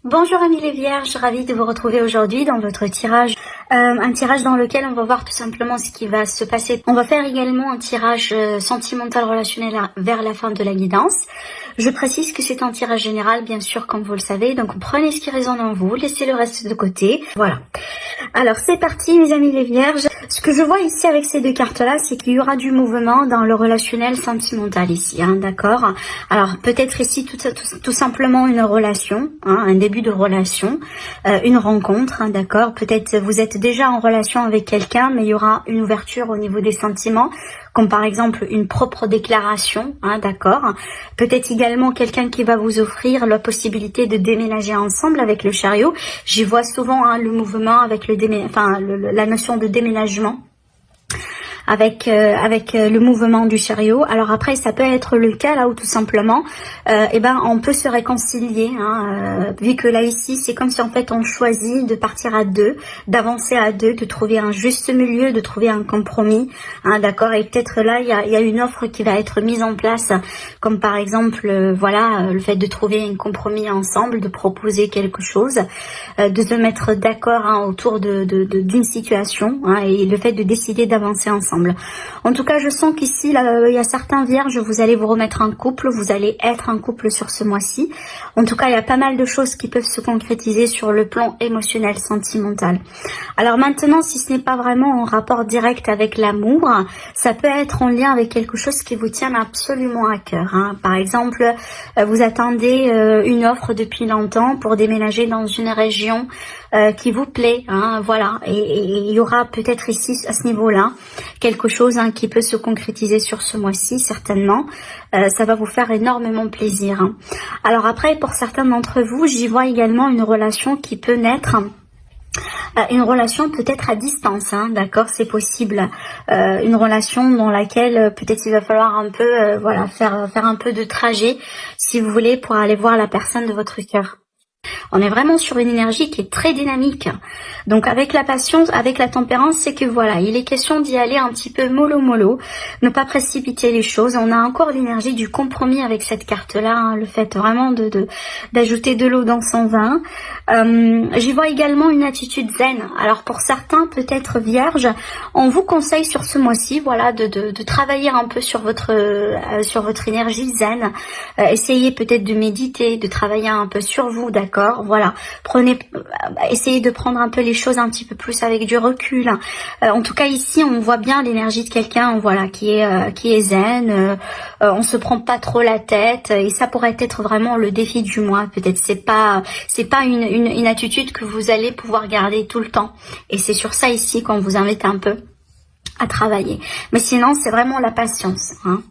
Bonjour amis les vierges, ravie de vous retrouver aujourd'hui dans votre tirage. Un tirage dans lequel on va voir tout simplement ce qui va se passer. On va faire également un tirage sentimental relationnel vers la fin de la guidance. Je précise que c'est un tirage général, bien sûr, comme vous le savez. Donc prenez ce qui résonne en vous, laissez le reste de côté. Voilà. Alors c'est parti mes amis les vierges. Ce que je vois ici avec ces deux cartes-là, c'est qu'il y aura du mouvement dans le relationnel sentimental ici, hein, d'accord. Alors peut-être ici tout simplement une relation, hein, un début de relation, une rencontre, hein, d'accord. Peut-être vous êtes déjà en relation avec quelqu'un, mais il y aura une ouverture au niveau des sentiments, comme par exemple une propre déclaration, hein, d'accord. Peut-être également quelqu'un qui va vous offrir la possibilité de déménager ensemble avec le chariot. J'y vois souvent hein, le mouvement avec la notion de déménagement. Avec le mouvement du chariot. Alors après, ça peut être le cas là où tout simplement, on peut se réconcilier. Hein, vu que là ici, c'est comme si en fait on choisit de partir à deux, d'avancer à deux, de trouver un juste milieu, de trouver un compromis. Hein, d'accord. Et peut-être là, il y a une offre qui va être mise en place, comme par exemple, le fait de trouver un compromis ensemble, de proposer quelque chose, de se mettre d'accord hein, autour d'une situation hein, et le fait de décider d'avancer ensemble. En tout cas, je sens qu'ici, il y a certains vierges, vous allez vous remettre en couple, vous allez être en couple sur ce mois-ci. En tout cas, il y a pas mal de choses qui peuvent se concrétiser sur le plan émotionnel, sentimental. Alors maintenant, si ce n'est pas vraiment en rapport direct avec l'amour, ça peut être en lien avec quelque chose qui vous tient absolument à cœur. Hein. Par exemple, vous attendez une offre depuis longtemps pour déménager dans une région qui vous plaît, hein, voilà, et il y aura peut-être ici à ce niveau-là quelque chose hein, qui peut se concrétiser sur ce mois-ci certainement. Ça va vous faire énormément plaisir. Hein. Alors après, pour certains d'entre vous, j'y vois également une relation qui peut naître. Une relation peut-être à distance, hein, d'accord, c'est possible. Une relation dans laquelle peut-être il va falloir un peu, faire un peu de trajet, si vous voulez, pour aller voir la personne de votre cœur. On est vraiment sur une énergie qui est très dynamique. Donc avec la patience, avec la tempérance, c'est que voilà, il est question d'y aller un petit peu mollo, ne pas précipiter les choses. On a encore l'énergie du compromis avec cette carte-là, hein, le fait vraiment d'ajouter de l'eau dans son vin. J'y vois également une attitude zen. Alors pour certains, peut-être vierges, on vous conseille sur ce mois-ci, voilà, de travailler un peu sur votre énergie zen. Essayez peut-être de méditer, de travailler un peu sur vous, d'accord, voilà, essayez de prendre un peu les choses un petit peu plus avec du recul. En tout cas ici on voit bien l'énergie de quelqu'un, voilà, qui est zen, on se prend pas trop la tête, et ça pourrait être vraiment le défi du mois. Peut-être c'est pas une attitude que vous allez pouvoir garder tout le temps, et c'est sur ça ici qu'on vous invite un peu à travailler. Mais sinon c'est vraiment la patience, hein.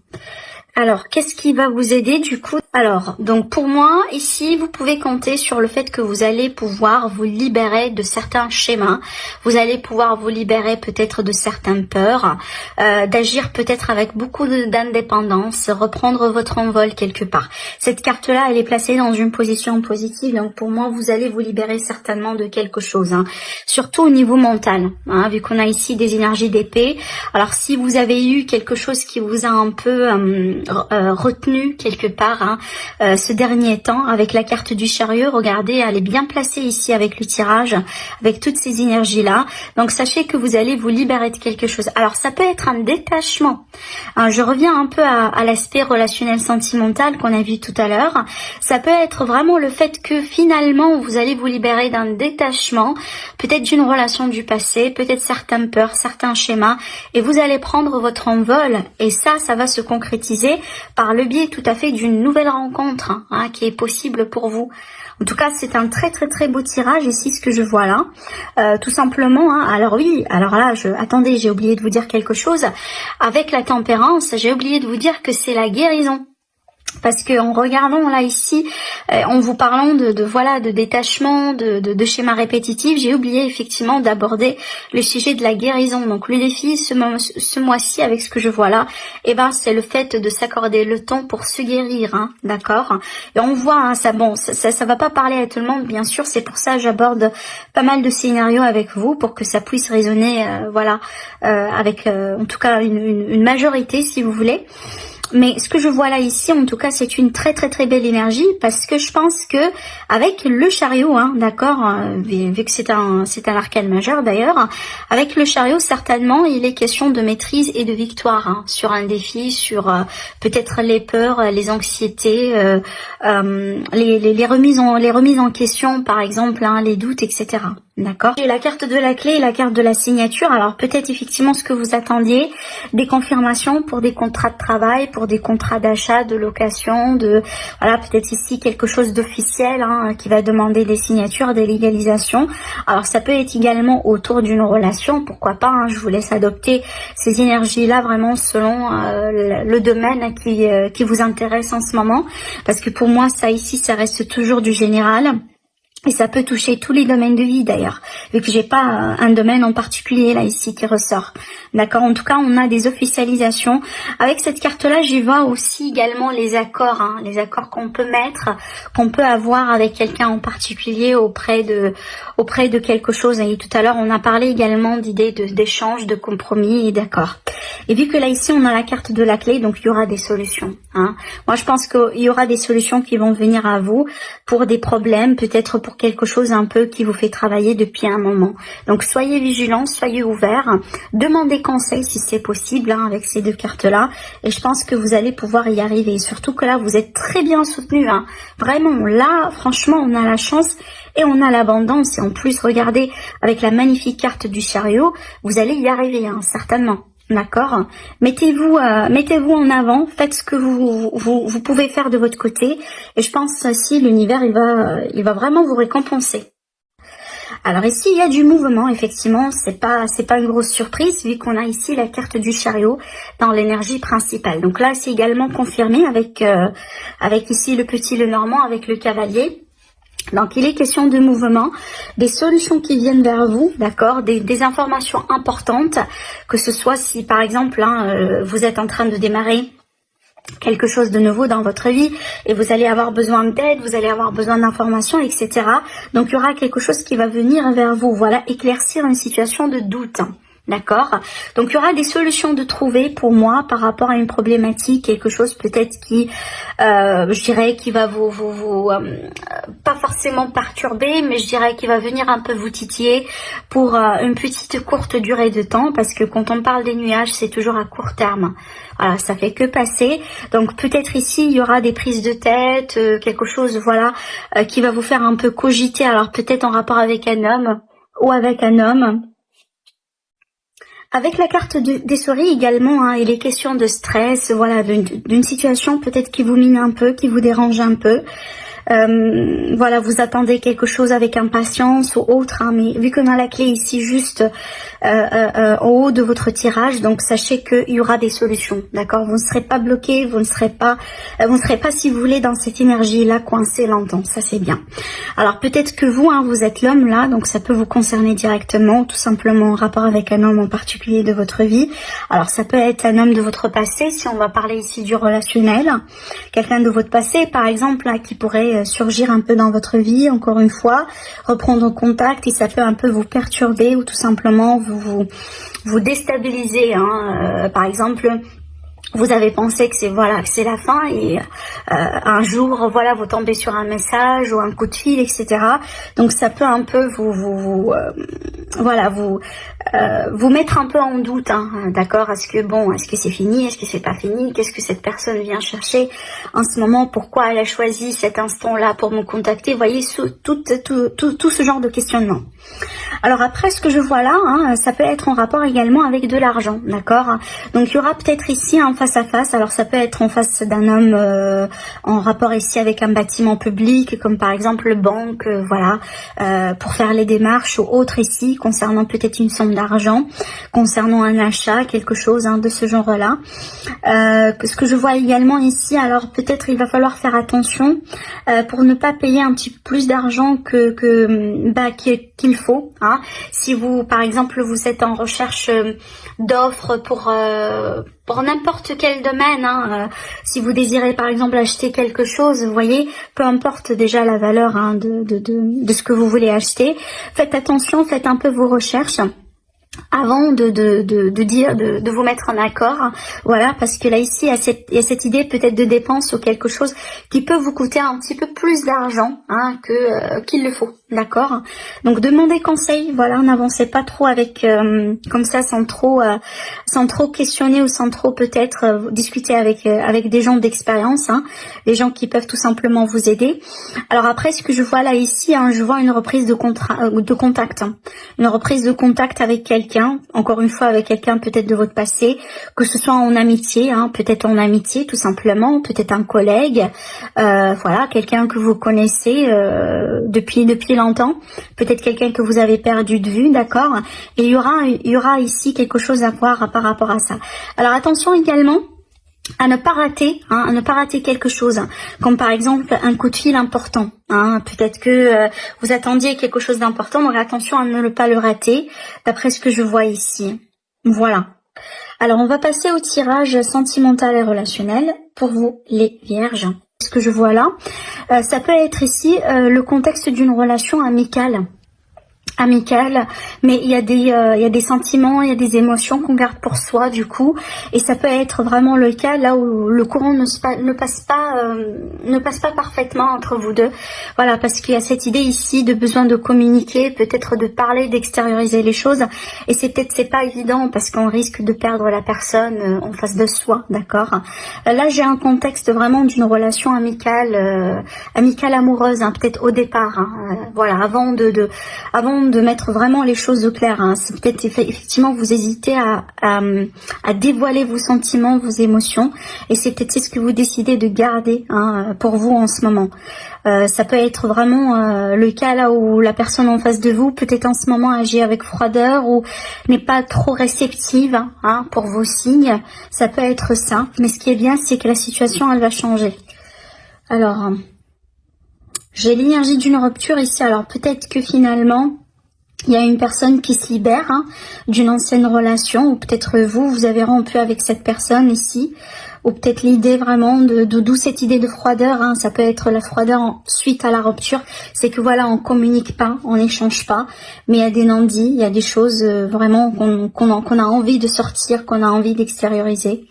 Alors, qu'est-ce qui va vous aider du coup? Alors, donc pour moi, ici, vous pouvez compter sur le fait que vous allez pouvoir vous libérer de certains schémas. Vous allez pouvoir vous libérer peut-être de certaines peurs, d'agir peut-être avec beaucoup d'indépendance, reprendre votre envol quelque part. Cette carte-là, elle est placée dans une position positive. Donc pour moi, vous allez vous libérer certainement de quelque chose. Hein. Surtout au niveau mental, hein, vu qu'on a ici des énergies d'épée. Alors si vous avez eu quelque chose qui vous a un peu retenu quelque part hein, ce dernier temps avec la carte du chariot, regardez, elle est bien placée ici avec le tirage, avec toutes ces énergies là. Donc sachez que vous allez vous libérer de quelque chose. Alors ça peut être un détachement, hein, je reviens un peu à l'aspect relationnel sentimental qu'on a vu tout à l'heure. Ça peut être vraiment le fait que finalement vous allez vous libérer d'un détachement, peut-être d'une relation du passé, peut-être certaines peurs, certains schémas, et vous allez prendre votre envol, et ça va se concrétiser par le biais tout à fait d'une nouvelle rencontre hein, qui est possible pour vous. En tout cas, c'est un très très très beau tirage ici, ce que je vois là. Tout simplement, hein, alors oui, alors là, attendez, j'ai oublié de vous dire quelque chose. Avec la tempérance, j'ai oublié de vous dire que c'est la guérison. Parce que en regardant là ici, en vous parlant de détachement, de schémas répétitifs, j'ai oublié effectivement d'aborder le sujet de la guérison. Donc le défi ce mois-ci avec ce que je vois là, c'est le fait de s'accorder le temps pour se guérir, hein, d'accord. Et on voit, hein, ça va pas parler à tout le monde, bien sûr. C'est pour ça que j'aborde pas mal de scénarios avec vous pour que ça puisse résonner, avec en tout cas une majorité, si vous voulez. Mais ce que je vois là ici, en tout cas, c'est une très très très belle énergie parce que je pense que avec le chariot, hein, d'accord, vu que c'est un arcane majeur d'ailleurs, avec le chariot, certainement, il est question de maîtrise et de victoire hein, sur un défi, sur peut-être les peurs, les anxiétés, les remises en question, par exemple, hein, les doutes, etc. D'accord. J'ai la carte de la clé et la carte de la signature. Alors peut-être effectivement ce que vous attendiez, des confirmations pour des contrats de travail, pour des contrats d'achat, de location, voilà, peut-être ici quelque chose d'officiel hein, qui va demander des signatures, des légalisations. Alors ça peut être également autour d'une relation, pourquoi pas, hein, je vous laisse adopter ces énergies-là vraiment selon le domaine qui vous intéresse en ce moment. Parce que pour moi, ça ici, ça reste toujours du général. Et ça peut toucher tous les domaines de vie d'ailleurs, vu que j'ai pas un domaine en particulier là ici qui ressort. D'accord. En tout cas, on a des officialisations. Avec cette carte-là, j'y vois aussi également les accords, hein, les accords qu'on peut mettre, qu'on peut avoir avec quelqu'un en particulier auprès de quelque chose. Et tout à l'heure, on a parlé également d'idées d'échange, de compromis et d'accords. Et vu que là ici, on a la carte de la clé, donc il y aura des solutions. Hein. Moi, je pense qu'il y aura des solutions qui vont venir à vous pour des problèmes, peut-être pour quelque chose un peu qui vous fait travailler depuis un moment. Donc soyez vigilants, soyez ouverts, demandez conseil si c'est possible hein, avec ces deux cartes-là. Et je pense que vous allez pouvoir y arriver. Et surtout que là, vous êtes très bien soutenus. Hein. Vraiment, là, franchement, on a la chance et on a l'abondance. Et en plus, regardez, avec la magnifique carte du chariot, vous allez y arriver, hein, certainement. D'accord. Mettez-vous en avant, faites ce que vous pouvez faire de votre côté. Et je pense aussi l'univers il va vraiment vous récompenser. Alors ici il y a du mouvement, effectivement, c'est pas une grosse surprise vu qu'on a ici la carte du chariot dans l'énergie principale. Donc là c'est également confirmé avec ici le petit Lenormand avec le cavalier. Donc il est question de mouvement, des solutions qui viennent vers vous, d'accord, des informations importantes, que ce soit si par exemple hein, vous êtes en train de démarrer quelque chose de nouveau dans votre vie et vous allez avoir besoin d'aide, vous allez avoir besoin d'informations, etc. Donc il y aura quelque chose qui va venir vers vous, voilà, éclaircir une situation de doute. D'accord. Donc il y aura des solutions de trouver pour moi par rapport à une problématique, quelque chose peut-être qui, je dirais, qui va vous pas forcément perturber, mais je dirais qui va venir un peu vous titiller pour une petite courte durée de temps, parce que quand on parle des nuages, c'est toujours à court terme. Voilà, ça fait que passer. Donc peut-être ici il y aura des prises de tête, quelque chose, voilà, qui va vous faire un peu cogiter. Alors peut-être en rapport avec un homme ou avec un homme. Avec la carte des souris également, hein, il est question de stress, voilà, d'une situation peut-être qui vous mine un peu, qui vous dérange un peu. Voilà, vous attendez quelque chose avec impatience ou autre, hein, mais vu qu'on a la clé ici juste en haut de votre tirage, donc sachez qu'il y aura des solutions, d'accord. Vous ne serez pas bloqué, vous ne serez pas si vous voulez dans cette énergie là coincé longtemps, ça c'est bien. Alors peut-être que vous, hein, vous êtes l'homme là, donc ça peut vous concerner directement, tout simplement en rapport avec un homme en particulier de votre vie. Alors ça peut être un homme de votre passé, si on va parler ici du relationnel, quelqu'un de votre passé par exemple là, qui pourrait surgir un peu dans votre vie, encore une fois, reprendre contact, et ça peut un peu vous perturber ou tout simplement vous déstabiliser. Hein. Par exemple, vous avez pensé que c'est la fin et un jour voilà vous tombez sur un message ou un coup de fil, etc. Donc ça peut un peu vous mettre un peu en doute, hein, d'accord. Est-ce que c'est fini, est-ce que c'est pas fini, qu'est-ce que cette personne vient chercher en ce moment, pourquoi elle a choisi cet instant-là pour me contacter, vous voyez, tout ce genre de questionnement. Alors après, ce que je vois là, hein, ça peut être en rapport également avec de l'argent, d'accord. Donc il y aura peut-être ici un face à face, alors ça peut être en face d'un homme en rapport ici avec un bâtiment public, comme par exemple banque, voilà, pour faire les démarches ou autre ici, concernant peut-être une somme d'argent, concernant un achat, quelque chose hein, de ce genre-là. Ce que je vois également ici, alors peut-être il va falloir faire attention pour ne pas payer un petit peu plus d'argent qu'il faut. Hein. Si vous, par exemple, vous êtes en recherche d'offres pour n'importe quel domaine, hein, si vous désirez par exemple acheter quelque chose, vous voyez, peu importe déjà la valeur hein, de ce que vous voulez acheter, faites attention, faites un peu vos recherches. avant de vous mettre en accord, voilà, parce que là ici il y a cette idée peut-être de dépense ou quelque chose qui peut vous coûter un petit peu plus d'argent hein, qu'il le faut, d'accord. Donc demandez conseil, voilà, n'avancez pas trop avec comme ça sans trop questionner ou sans trop peut-être discuter avec des gens d'expérience, hein, des gens qui peuvent tout simplement vous aider. Alors après ce que je vois là ici, hein, je vois une reprise de contact, hein, une reprise de contact avec quelqu'un. Encore une fois avec quelqu'un peut-être de votre passé, que ce soit en amitié, hein, peut-être en amitié tout simplement, peut-être un collègue, voilà, quelqu'un que vous connaissez depuis longtemps, peut-être quelqu'un que vous avez perdu de vue, d'accord. Et il y aura ici quelque chose à voir par rapport à ça. Alors attention également à ne pas rater, hein, à ne pas rater quelque chose, hein, comme par exemple un coup de fil important. Hein, peut-être que vous attendiez quelque chose d'important, donc attention à ne pas le rater, d'après ce que je vois ici. Voilà. Alors on va passer au tirage sentimental et relationnel pour vous les vierges. Ce que je vois là, ça peut être ici le contexte d'une relation amicale, mais il y a des sentiments, il y a des émotions qu'on garde pour soi du coup, et ça peut être vraiment le cas là où le courant ne passe pas parfaitement entre vous deux, voilà, parce qu'il y a cette idée ici de besoin de communiquer, peut-être de parler, d'extérioriser les choses, et c'est pas évident parce qu'on risque de perdre la personne en face de soi, d'accord. Là j'ai un contexte vraiment d'une relation amicale amoureuse, hein, peut-être au départ, hein, voilà, avant de mettre vraiment les choses au clair, hein. C'est peut-être effectivement vous hésitez à dévoiler vos sentiments, vos émotions, et c'est peut-être ce que vous décidez de garder hein, pour vous en ce moment. Ça peut être vraiment le cas là où la personne en face de vous peut-être en ce moment agit avec froideur ou n'est pas trop réceptive hein, pour vos signes. Ça peut être ça, mais ce qui est bien c'est que la situation elle va changer. Alors j'ai l'énergie d'une rupture ici, alors peut-être que finalement il y a une personne qui se libère hein, d'une ancienne relation, ou peut-être vous avez rompu avec cette personne ici, ou peut-être l'idée vraiment d'où cette idée de froideur, hein, ça peut être la froideur suite à la rupture, c'est que voilà, on communique pas, on n'échange pas, mais il y a des non-dits, il y a des choses vraiment qu'on a envie de sortir, qu'on a envie d'extérioriser.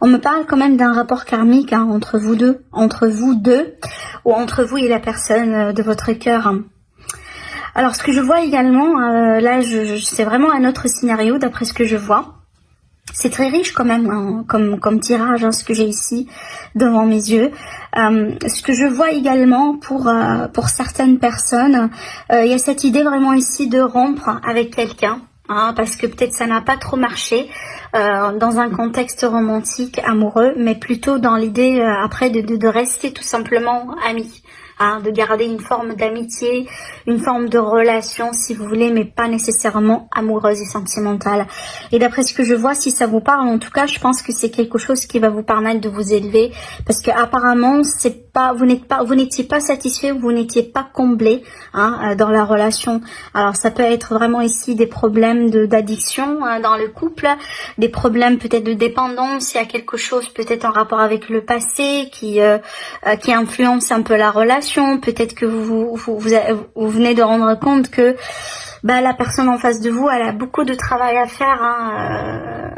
On me parle quand même d'un rapport karmique hein, entre vous deux, ou entre vous et la personne de votre cœur. Hein. Alors, ce que je vois également, là, c'est vraiment un autre scénario d'après ce que je vois. C'est très riche quand même, hein, comme tirage, hein, ce que j'ai ici devant mes yeux. Ce que je vois également pour certaines personnes, il y a cette idée vraiment ici de rompre avec quelqu'un. Hein, parce que peut-être ça n'a pas trop marché dans un contexte romantique, amoureux, mais plutôt dans l'idée après de rester tout simplement amis. Hein, de garder une forme d'amitié, une forme de relation si vous voulez, mais pas nécessairement amoureuse et sentimentale. Et d'après ce que je vois, si ça vous parle, en tout cas, je pense que c'est quelque chose qui va vous permettre de vous élever, parce que apparemment, vous n'étiez pas satisfait, vous n'étiez pas comblé hein, dans la relation. Alors ça peut être vraiment ici des problèmes d'addiction dans le couple, des problèmes peut-être de dépendance, il y a quelque chose peut-être en rapport avec le passé qui influence un peu la relation. Peut-être que vous venez de rendre compte que la personne en face de vous, elle a beaucoup de travail à faire, hein,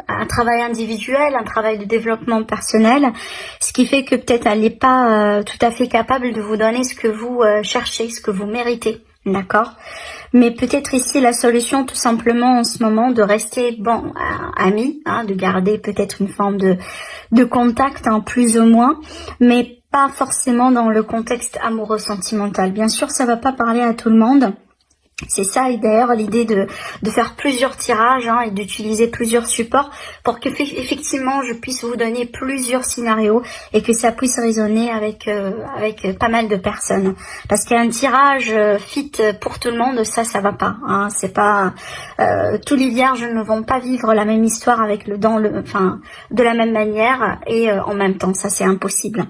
un travail individuel, un travail de développement personnel, ce qui fait que peut-être elle n'est pas tout à fait capable de vous donner ce que vous cherchez, ce que vous méritez, d'accord. Mais peut-être ici la solution tout simplement en ce moment de rester amis, hein, de garder peut-être une forme de contact hein, plus ou moins, mais pas forcément dans le contexte amoureux sentimental. Bien sûr, ça va pas parler à tout le monde. C'est ça, et d'ailleurs l'idée de faire plusieurs tirages hein, et d'utiliser plusieurs supports pour que effectivement je puisse vous donner plusieurs scénarios et que ça puisse résonner avec pas mal de personnes. Parce qu'un tirage fit pour tout le monde, ça va pas. Hein, c'est pas tous les vierges ne vont pas vivre la même histoire avec de la même manière et en même temps, ça c'est impossible.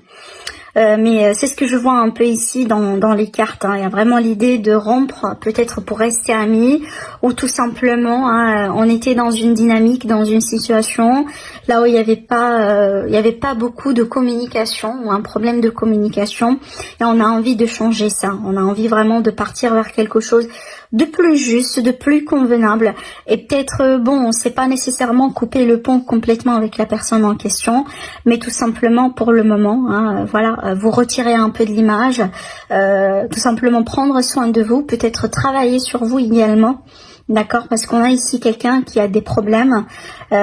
Mais c'est ce que je vois un peu ici dans les cartes. Hein. Il y a vraiment l'idée de rompre, peut-être pour rester amis, ou tout simplement, hein, on était dans une dynamique, dans une situation là où il n'y avait pas beaucoup de communication, ou un problème de communication, et on a envie de changer ça. On a envie vraiment de partir vers quelque chose de plus juste, de plus convenable, et peut-être, bon, c'est pas nécessairement couper le pont complètement avec la personne en question, mais tout simplement pour le moment, hein, voilà, vous retirer un peu de l'image, tout simplement prendre soin de vous, peut-être travailler sur vous également. D'accord, parce qu'on a ici quelqu'un qui a des problèmes,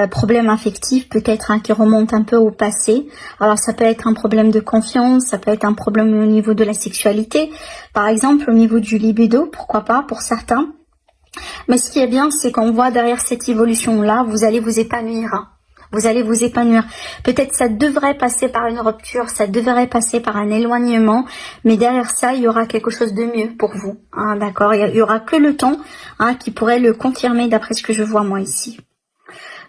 problèmes affectifs peut-être, hein, qui remontent un peu au passé. Alors ça peut être un problème de confiance, ça peut être un problème au niveau de la sexualité, par exemple au niveau du libido, pourquoi pas pour certains. Mais ce qui est bien, c'est qu'on voit derrière cette évolution-là, vous allez vous épanouir. Hein. Vous allez vous épanouir. Peut-être ça devrait passer par une rupture, ça devrait passer par un éloignement, mais derrière ça, il y aura quelque chose de mieux pour vous. Hein, d'accord, il y aura que le temps, hein, qui pourrait le confirmer d'après ce que je vois moi ici.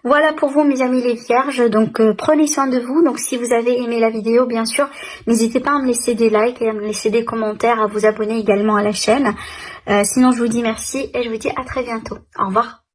Voilà pour vous mes amis les vierges, donc prenez soin de vous. Donc si vous avez aimé la vidéo, bien sûr, n'hésitez pas à me laisser des likes et à me laisser des commentaires, à vous abonner également à la chaîne. Sinon je vous dis merci et je vous dis à très bientôt. Au revoir.